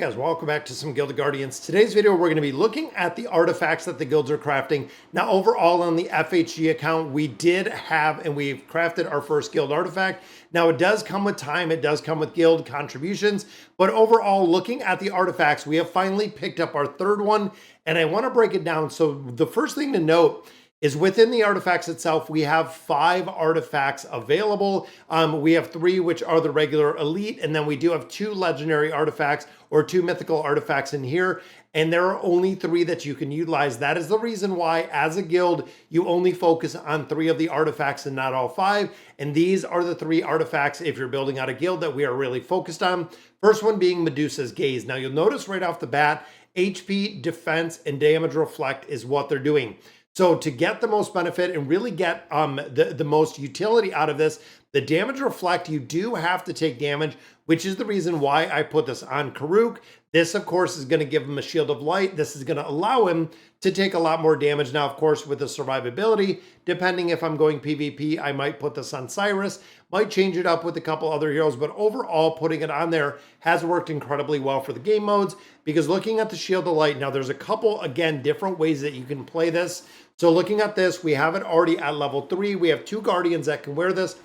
guys, welcome back to some Guilded Guardians. Today's video, we're going to be looking at the artifacts that the guilds are crafting. Now, overall on the FHG account, we did have, and we've crafted our first guild artifact. Now, it does come with time, it does come with guild contributions, but overall, looking at the artifacts, we have finally picked up our third one, and I want to break it down. So the first thing to note is within the artifacts itself, we have 5 artifacts available. We have 3, which are the regular elite, and then we do have 2 legendary artifacts or 2 mythical artifacts in here, and there are only 3 that you can utilize. That is the reason why, as a guild, you only focus on 3 of the artifacts and not all 5, and these are the 3 artifacts, if you're building out a guild, that we are really focused on. First one being Medusas Gaze. Now, you'll notice right off the bat, HP, defense, and damage reflect is what they're doing. So to get the most benefit and really get the most utility out of this, the damage reflect, you do have to take damage, which is the reason why I put this on Karuk. This, of course, is going to give him a shield of light. This is going to allow him to take a lot more damage. Now, of course, with the survivability, depending if I'm going PvP, I might put this on Cyrus, might change it up with a couple other heroes, but overall, putting it on there has worked incredibly well for the game modes, because looking at the shield of light, now there's a couple, again, different ways that you can play this. So looking at this, we have it already at level 3. We have 2 guardians that can wear this.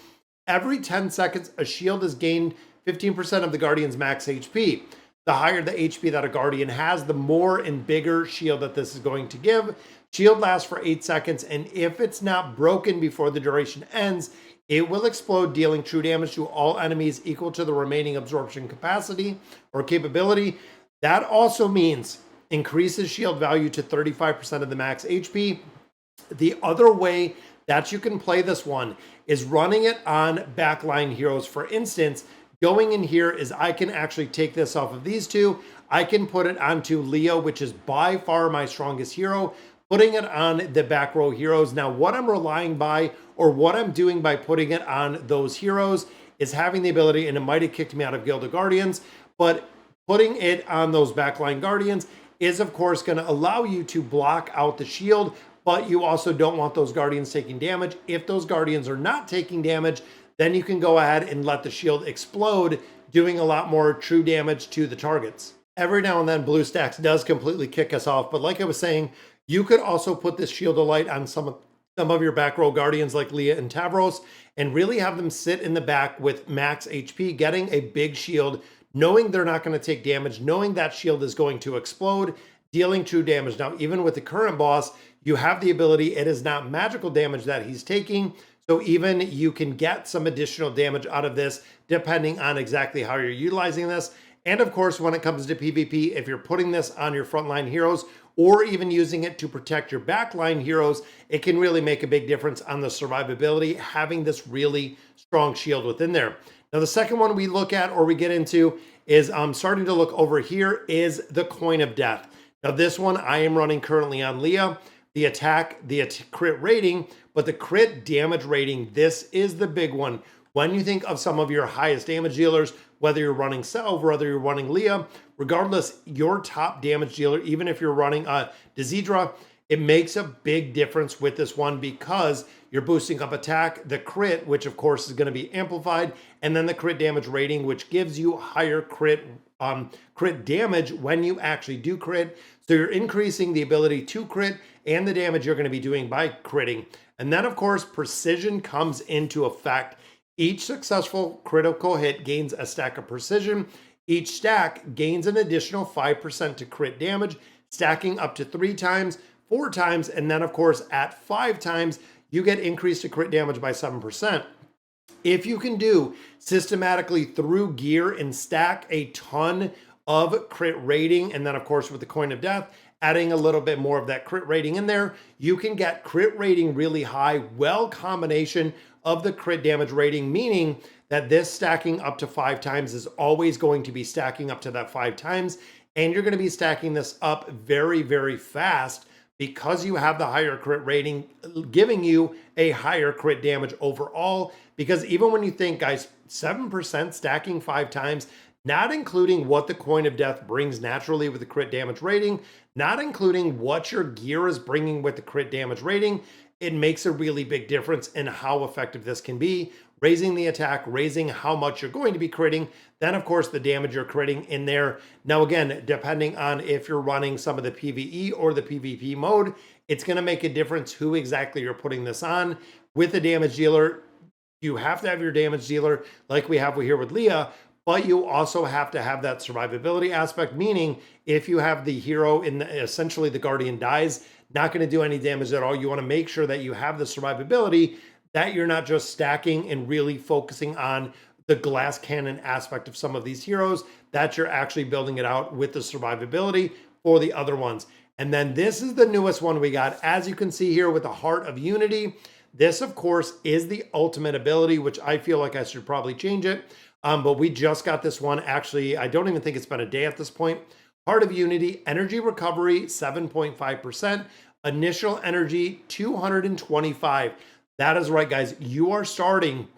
Every 10 seconds, a shield is gained 15% of the guardian's max HP. The higher the HP that a guardian has, the more and bigger shield that this is going to give. Shield lasts for 8 seconds, and if it's not broken before the duration ends, it will explode, dealing true damage to all enemies equal to the remaining absorption capacity or capability. That also means increases shield value to 35% of the max HP. The other way that you can play this one is running it on backline heroes. For instance, going in here is I can actually take this off of these 2. I can put it onto Leo, which is by far my strongest hero, putting it on the back row heroes. Now, what I'm relying by, or what I'm doing by putting it on those heroes, is having the ability, and it might have kicked me out of Guilded Guardians, but putting it on those backline guardians is, of course, going to allow you to block out the shield, but you also don't want those guardians taking damage. If those guardians are not taking damage, then you can go ahead and let the shield explode, doing a lot more true damage to the targets. Every now and then, BlueStacks does completely kick us off, but like I was saying, you could also put this shield of light on some of your back row guardians like Leah and Tavros, and really have them sit in the back with max HP, getting a big shield, knowing they're not going to take damage, knowing that shield is going to explode, dealing true damage. Now, even with the current boss, you have the ability, it is not magical damage that he's taking, so even you can get some additional damage out of this depending on exactly how you're utilizing this. And of course, when it comes to PvP, if you're putting this on your frontline heroes or even using it to protect your backline heroes, it can really make a big difference on the survivability, having this really strong shield within there. Now, the second one we look at, or we get into, is starting to look over here, is the Coin of Death. Now, this one I am running currently on Leah. The attack, the crit rating, but the crit damage rating, this is the big one. When you think of some of your highest damage dealers, whether you're running Salve or whether you're running Leah, regardless, your top damage dealer, even if you're running Desidra, it makes a big difference with this one, because you're boosting up attack, the crit, which of course is going to be amplified, and then the crit damage rating, which gives you higher crit damage when you actually do crit. So you're increasing the ability to crit and the damage you're going to be doing by critting. And then, of course, precision comes into effect. Each successful critical hit gains a stack of precision. Each stack gains an additional 5% to crit damage, stacking up to 3 times, 4 times, and then, of course, at 5 times, you get increased to crit damage by 7%. If you can do systematically through gear and stack a ton of crit rating, and then of course with the Coin of Death, adding a little bit more of that crit rating in there, you can get crit rating really high, well combination of the crit damage rating, meaning that this stacking up to 5 times is always going to be stacking up to that 5 times, and you're going to be stacking this up very, very fast, because you have the higher crit rating, giving you a higher crit damage overall. Because even when you think, guys, 7% stacking 5 times, not including what the Coin of Death brings naturally with the crit damage rating, not including what your gear is bringing with the crit damage rating, it makes a really big difference in how effective this can be. raising the attack, raising how much you're going to be critting, then of course the damage you're critting in there. Now again, depending on if you're running some of the PvE or the PvP mode, it's going to make a difference who exactly you're putting this on. With the damage dealer, you have to have your damage dealer like we have here with Leah, but you also have to have that survivability aspect, meaning if you have the hero in essentially the Guardian dies, not going to do any damage at all. You want to make sure that you have the survivability, that you're not just stacking and really focusing on the glass cannon aspect of some of these heroes, that you're actually building it out with the survivability for the other ones. And then this is the newest one we got. As you can see here with the Heart of Unity, this of course is the ultimate ability, which I feel like I should probably change it. But we just got this one. Actually, I don't even think it's been a day at this point. Heart of Unity, energy recovery, 7.5%. Initial energy, 225. That is right, guys. You are starting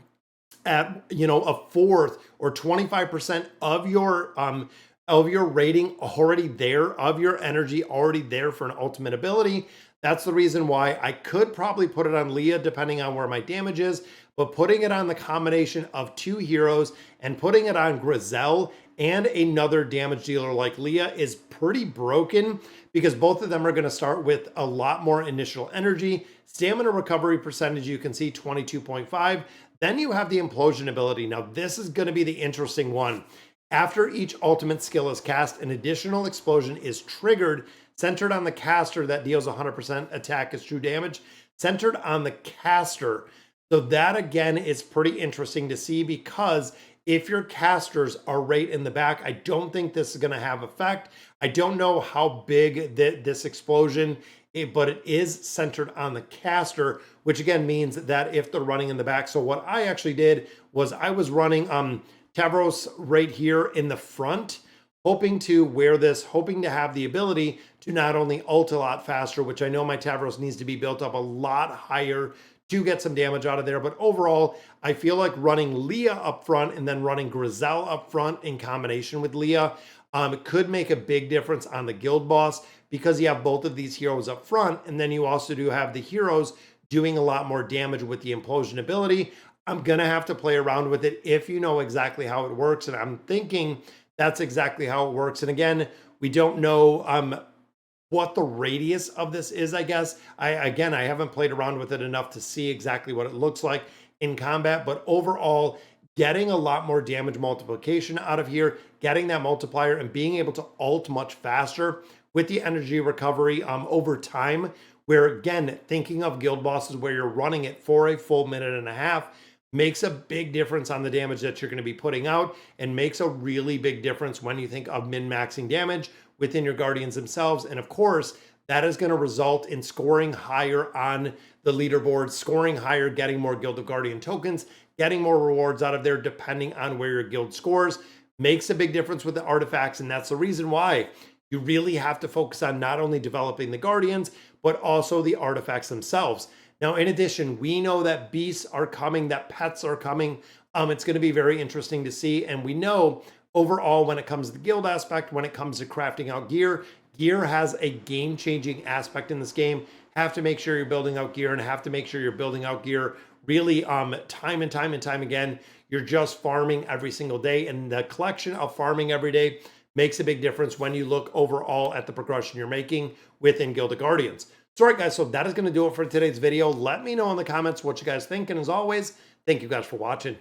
at, a fourth or 25% of your rating already there, of your energy already there for an ultimate ability. That's the reason why I could probably put it on Leah depending on where my damage is, but putting it on the combination of two heroes and putting it on Grizel and another damage dealer like Leah is pretty broken, because both of them are going to start with a lot more initial energy. Stamina recovery percentage, you can see 22.5. Then you have the implosion ability. Now this is going to be the interesting one. After each ultimate skill is cast, an additional explosion is triggered, centered on the caster that deals 100% attack as true damage, centered on the caster. So that again is pretty interesting to see, because if your casters are right in the back, I don't think this is going to have effect. I don't know how big this explosion is, but it is centered on the caster, which again means that if they're running in the back. So what I actually did was I was running Tavros right here in the front, hoping to wear this, hoping to have the ability to not only ult a lot faster, which I know my Tavros needs to be built up a lot higher to get some damage out of there. But overall, I feel like running Leah up front and then running Grizel up front in combination with Leah could make a big difference on the guild boss, because you have both of these heroes up front, and then you also do have the heroes doing a lot more damage with the implosion ability. I'm gonna have to play around with it if you know exactly how it works, and I'm thinking that's exactly how it works. And again, we don't know what the radius of this is, I guess. I haven't played around with it enough to see exactly what it looks like in combat, but overall, getting a lot more damage multiplication out of here, getting that multiplier and being able to ult much faster with the energy recovery over time, where again, thinking of guild bosses where you're running it for a full minute and a half makes a big difference on the damage that you're going to be putting out, and makes a really big difference when you think of min-maxing damage within your Guardians themselves. And of course, that is going to result in scoring higher on the leaderboard, scoring higher, getting more Guild of Guardian tokens, getting more rewards out of there depending on where your guild scores. Makes a big difference with the artifacts, and that's the reason why you really have to focus on not only developing the Guardians, but also the artifacts themselves. Now, in addition, we know that beasts are coming, that pets are coming. It's going to be very interesting to see. And we know overall, when it comes to the guild aspect, when it comes to crafting out gear, gear has a game-changing aspect in this game. Have to make sure you're building out gear, and have to make sure you're building out gear really time and time again. You're just farming every single day, and the collection of farming every day makes a big difference when you look overall at the progression you're making within Guild of Guardians. So, all right, guys, so that is going to do it for today's video. Let me know in the comments what you guys think, and as always, thank you guys for watching.